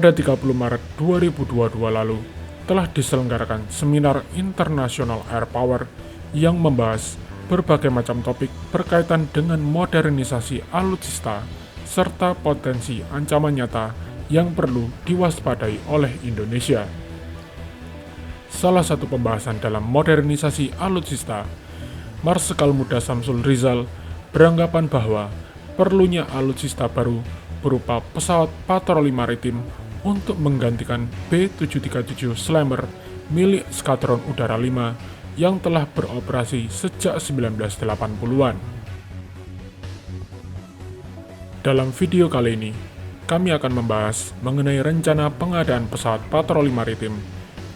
pada 30 Maret 2022 lalu telah diselenggarakan Seminar International Air Power yang membahas berbagai macam topik berkaitan dengan modernisasi alutsista serta potensi ancaman nyata yang perlu diwaspadai oleh Indonesia. Salah satu pembahasan dalam modernisasi alutsista, Marsikal Muda Samsul Rizal beranggapan bahwa perlunya alutsista baru berupa pesawat patroli maritim untuk menggantikan B-737 Slammer milik Skadron Udara 5 yang telah beroperasi sejak 1980-an. Dalam video kali ini, kami akan membahas mengenai rencana pengadaan pesawat patroli maritim,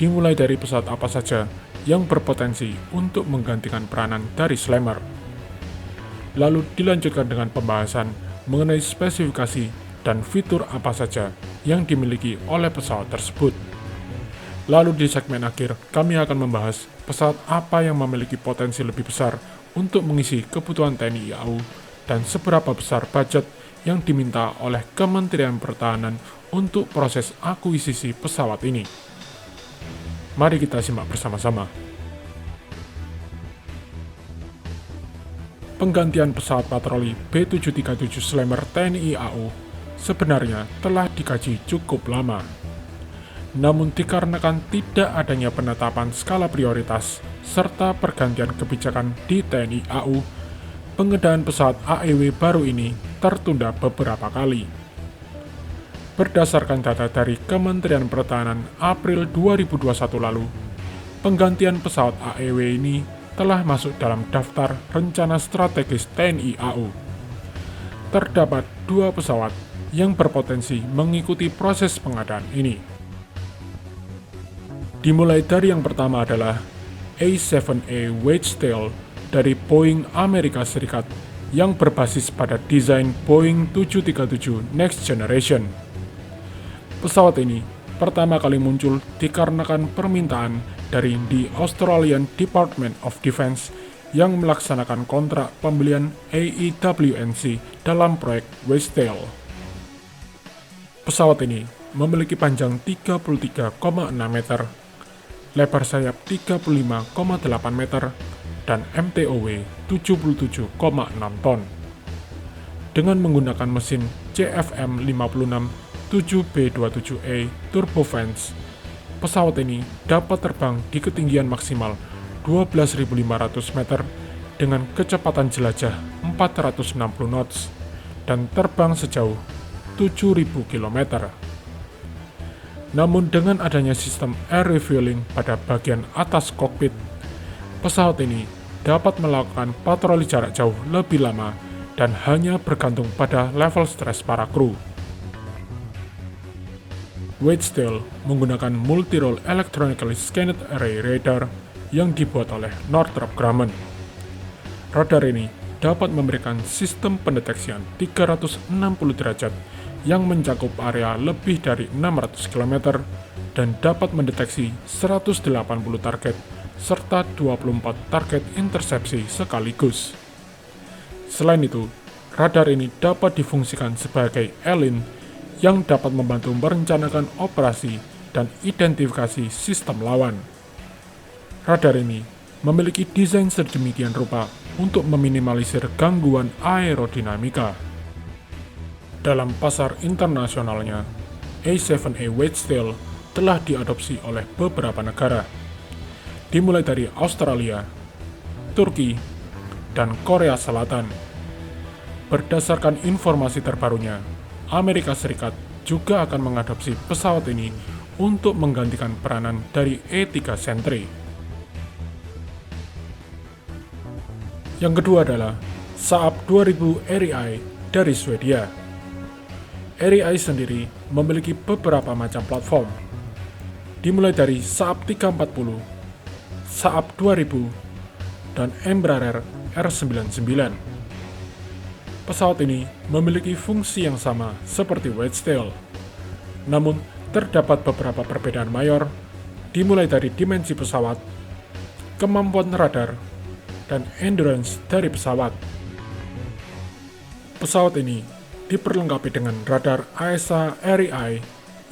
dimulai dari pesawat apa saja yang berpotensi untuk menggantikan peranan dari Slammer. Lalu dilanjutkan dengan pembahasan mengenai spesifikasi dan fitur apa saja yang dimiliki oleh pesawat tersebut. Lalu di segmen akhir, kami akan membahas pesawat apa yang memiliki potensi lebih besar untuk mengisi kebutuhan TNI AU dan seberapa besar budget yang diminta oleh Kementerian Pertahanan untuk proses akuisisi pesawat ini. Mari kita simak bersama-sama. Penggantian pesawat patroli B-737 Slammer TNI AU sebenarnya telah dikaji cukup lama. Namun dikarenakan tidak adanya penetapan skala prioritas serta pergantian kebijakan di TNI AU, pengadaan pesawat AEW baru ini tertunda beberapa kali. Berdasarkan data dari Kementerian Pertahanan April 2021 lalu, penggantian pesawat AEW ini telah masuk dalam daftar rencana strategis TNI AU. Terdapat 2 pesawat yang berpotensi mengikuti proses pengadaan ini. Dimulai dari yang pertama adalah A-7A Wedgetail dari Boeing Amerika Serikat yang berbasis pada desain Boeing 737 Next Generation. Pesawat ini pertama kali muncul dikarenakan permintaan dari The Australian Department of Defense yang melaksanakan kontrak pembelian AEWNC dalam proyek Wedgetail. Pesawat ini memiliki panjang 33,6 meter, lebar sayap 35,8 meter, dan MTOW 77,6 ton. Dengan menggunakan mesin CFM56 7B27A turbofans, pesawat ini dapat terbang di ketinggian maksimal 12.500 meter dengan kecepatan jelajah 460 knots dan terbang sejauh 7.000 km. Namun dengan adanya sistem air refueling pada bagian atas kokpit, pesawat ini dapat melakukan patroli jarak jauh lebih lama dan hanya bergantung pada level stres para kru. Wedgetail menggunakan multi-role electronically scanned array radar yang dibuat oleh Northrop Grumman. Radar ini dapat memberikan sistem pendeteksian 360 derajat yang mencakup area lebih dari 600 km dan dapat mendeteksi 180 target serta 24 target intersepsi sekaligus. Selain itu, radar ini dapat difungsikan sebagai ELIN yang dapat membantu merencanakan operasi dan identifikasi sistem lawan. Radar ini memiliki desain sedemikian rupa untuk meminimalisir gangguan aerodinamika. Dalam pasar internasionalnya, A-7A Wedgetail telah diadopsi oleh beberapa negara, dimulai dari Australia, Turki, dan Korea Selatan. Berdasarkan informasi terbarunya, Amerika Serikat juga akan mengadopsi pesawat ini untuk menggantikan peranan dari E-3 Sentry. Yang kedua adalah Saab 2000 REI dari Swedia. REI sendiri memiliki beberapa macam platform, dimulai dari Saab 340, Saab 2000, dan Embraer R99. Pesawat ini memiliki fungsi yang sama seperti Wedgetail, namun terdapat beberapa perbedaan mayor, dimulai dari dimensi pesawat, kemampuan radar, dan endurance dari pesawat. Pesawat ini diperlengkapi dengan radar AESA REI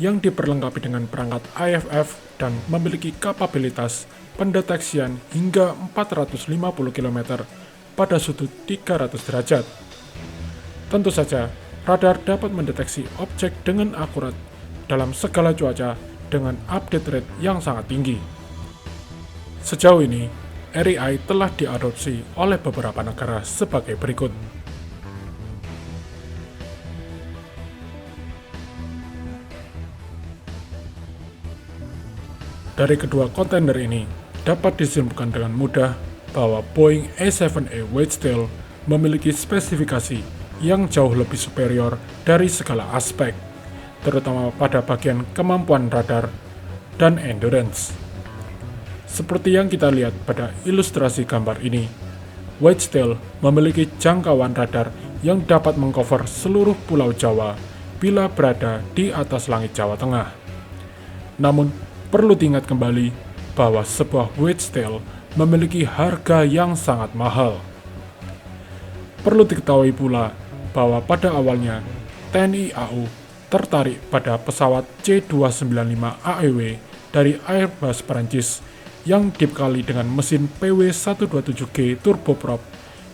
yang diperlengkapi dengan perangkat AFF dan memiliki kapabilitas pendeteksian hingga 450 km pada sudut 300 derajat. Tentu saja, radar dapat mendeteksi objek dengan akurat dalam segala cuaca dengan update rate yang sangat tinggi. Sejauh ini, REI telah diadopsi oleh beberapa negara sebagai berikut. Dari kedua kontender ini, dapat disimpulkan dengan mudah bahwa Boeing A7A Wedgetail memiliki spesifikasi yang jauh lebih superior dari segala aspek, terutama pada bagian kemampuan radar dan endurance. Seperti yang kita lihat pada ilustrasi gambar ini, Wedgetail memiliki jangkauan radar yang dapat mengcover seluruh Pulau Jawa bila berada di atas langit Jawa Tengah. Namun, perlu diingat kembali bahwa sebuah Wedgetail memiliki harga yang sangat mahal. Perlu diketahui pula bahwa pada awalnya TNI AU tertarik pada pesawat C295 AEW dari Airbus Perancis yang dibekali dengan mesin PW127G turboprop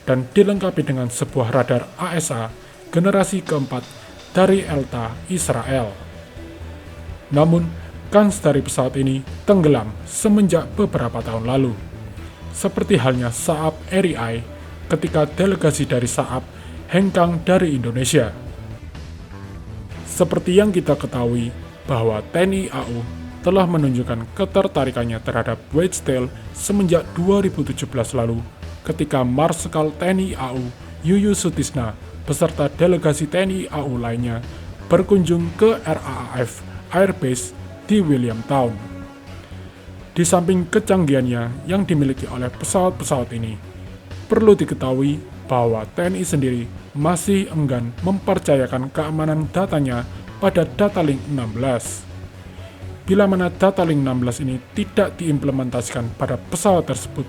dan dilengkapi dengan sebuah radar AESA generasi keempat dari Elta Israel. Namun, kans dari pesawat ini tenggelam semenjak beberapa tahun lalu. Seperti halnya Saab REI ketika delegasi dari Saab hengkang dari Indonesia. Seperti yang kita ketahui bahwa TNI AU telah menunjukkan ketertarikannya terhadap Wedgetail semenjak 2017 lalu ketika Marsikal TNI AU Yuyus Sutisna beserta delegasi TNI AU lainnya berkunjung ke RAAF Airbase di Williamtown. Di samping kecanggihannya yang dimiliki oleh pesawat-pesawat ini, perlu diketahui bahwa TNI sendiri masih enggan mempercayakan keamanan datanya pada Datalink 16. Bila mana Datalink 16 ini tidak diimplementasikan pada pesawat tersebut,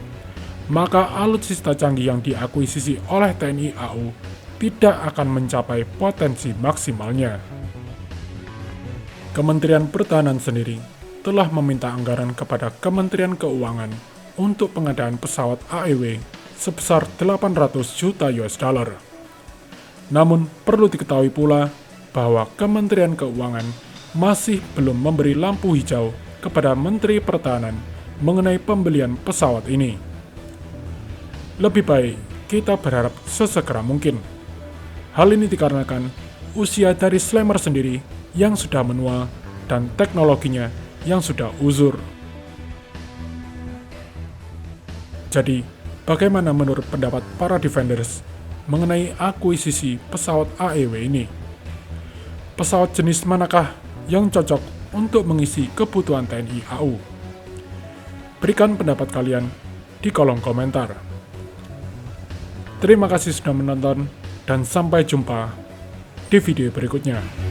maka alutsista canggih yang diakuisisi oleh TNI AU tidak akan mencapai potensi maksimalnya. Kementerian Pertahanan sendiri telah meminta anggaran kepada Kementerian Keuangan untuk pengadaan pesawat AEW sebesar 800 juta US dollar. Namun, perlu diketahui pula bahwa Kementerian Keuangan masih belum memberi lampu hijau kepada Menteri Pertahanan mengenai pembelian pesawat ini. Lebih baik kita berharap sesegera mungkin. Hal ini dikarenakan usia dari Slammer sendiri yang sudah menua dan teknologinya yang sudah uzur. Jadi, bagaimana menurut pendapat para defenders mengenai akuisisi pesawat AEW ini? Pesawat jenis manakah yang cocok untuk mengisi kebutuhan TNI AU? Berikan pendapat kalian di kolom komentar. Terima kasih sudah menonton dan sampai jumpa di video berikutnya.